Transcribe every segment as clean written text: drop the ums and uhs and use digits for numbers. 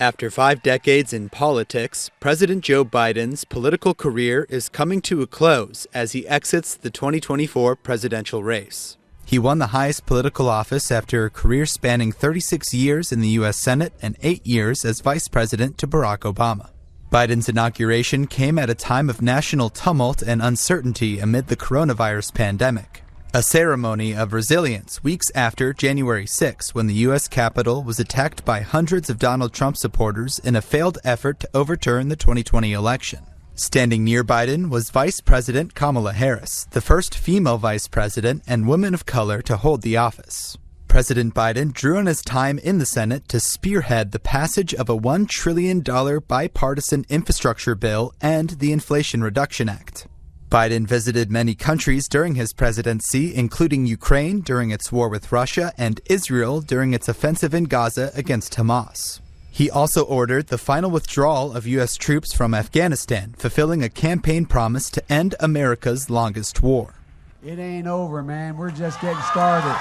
After 5 decades in politics, President Joe Biden's political career is coming to a close as he exits the 2024 presidential race. He won the highest political office after a career spanning 36 years in the U.S. Senate and 8 years as vice president to Barack Obama. Biden's inauguration came at a time of national tumult and uncertainty amid the coronavirus pandemic. A ceremony of resilience weeks after January 6, when the U.S. Capitol was attacked by hundreds of Donald Trump supporters in a failed effort to overturn the 2020 election. Standing near Biden was Vice-President Kamala Harris, the first female vice president and woman of color to hold the office. President Biden drew on his time in the Senate to spearhead the passage of a $1 trillion bipartisan infrastructure bill and the Inflation Reduction Act. Biden visited many countries during his presidency, including Ukraine during its war with Russia and Israel during its offensive in Gaza against Hamas. He also ordered the final withdrawal of U.S. troops from Afghanistan, fulfilling a campaign promise to end America's longest war. It ain't over, man. We're just getting started.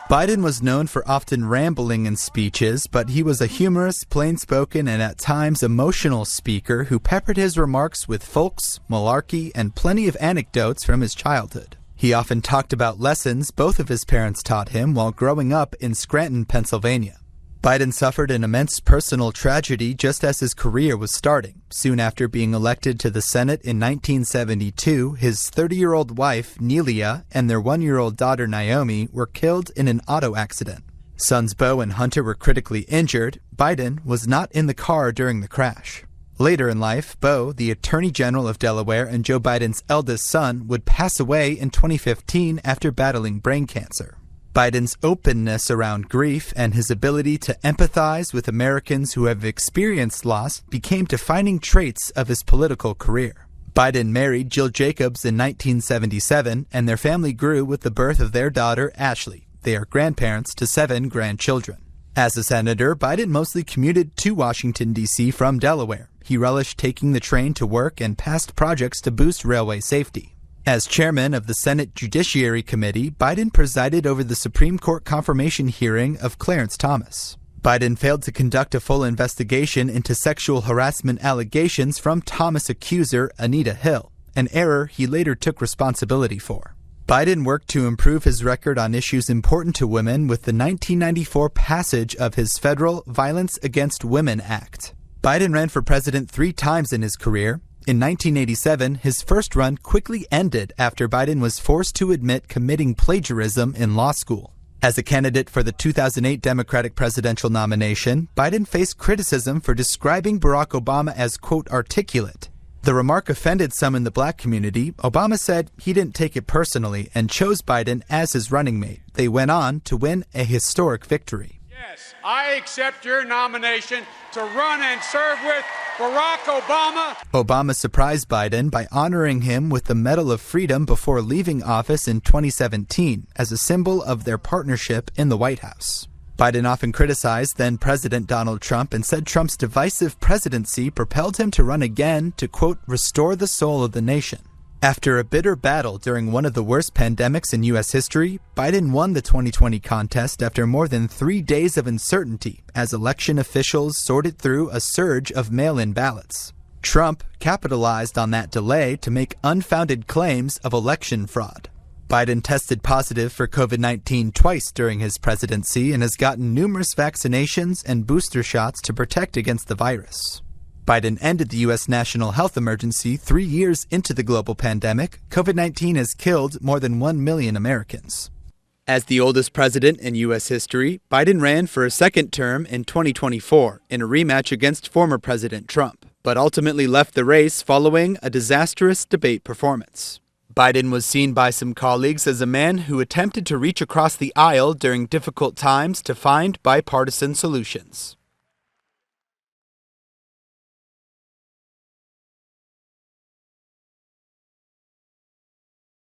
Biden was known for often rambling in speeches, but he was a humorous, plain-spoken, and at times emotional speaker who peppered his remarks with folks, malarkey, and plenty of anecdotes from his childhood. He often talked about lessons both of his parents taught him while growing up in Scranton, Pennsylvania. Biden suffered an immense personal tragedy just as his career was starting. Soon after being elected to the Senate in 1972, his 30-year-old wife, Nelia, and their 1-year-old daughter, Naomi, were killed in an auto accident. Sons Beau and Hunter were critically injured. Biden was not in the car during the crash. Later in life, Beau, the Attorney General of Delaware and Joe Biden's eldest son, would pass away in 2015 after battling brain cancer. Biden's openness around grief and his ability to empathize with Americans who have experienced loss became defining traits of his political career. Biden married Jill Jacobs in 1977, and their family grew with the birth of their daughter, Ashley. They are grandparents to 7 grandchildren. As a senator, Biden mostly commuted to Washington, D.C. from Delaware. He relished taking the train to work and passed projects to boost railway safety. As chairman of the Senate Judiciary Committee, Biden presided over the Supreme Court confirmation hearing of Clarence Thomas. Biden failed to conduct a full investigation into sexual harassment allegations from Thomas accuser Anita Hill, an error he later took responsibility for. Biden worked to improve his record on issues important to women with the 1994 passage of his federal Violence Against Women Act. Biden ran for president 3 times in his career. In 1987, his first run quickly ended after Biden was forced to admit committing plagiarism in law school. As a candidate for the 2008 Democratic presidential nomination, Biden faced criticism for describing Barack Obama as, quote, articulate. The remark offended some in the black community. Obama said he didn't take it personally and chose Biden as his running mate. They went on to win a historic victory. Yes, I accept your nomination to run and serve with Barack Obama. Obama surprised Biden by honoring him with the Medal of Freedom before leaving office in 2017 as a symbol of their partnership in the White House. Biden often criticized then-President Donald Trump and said Trump's divisive presidency propelled him to run again to, quote, restore the soul of the nation. After a bitter battle during one of the worst pandemics in U.S. history, Biden won the 2020 contest after more than 3 days of uncertainty as election officials sorted through a surge of mail-in ballots. Trump capitalized on that delay to make unfounded claims of election fraud. Biden tested positive for COVID-19 twice during his presidency and has gotten numerous vaccinations and booster shots to protect against the virus. Biden ended the U.S. national health emergency 3 years into the global pandemic. COVID-19 has killed more than 1 million Americans. As the oldest president in U.S. history, Biden ran for a second term in 2024 in a rematch against former President Trump, but ultimately left the race following a disastrous debate performance. Biden was seen by some colleagues as a man who attempted to reach across the aisle during difficult times to find bipartisan solutions.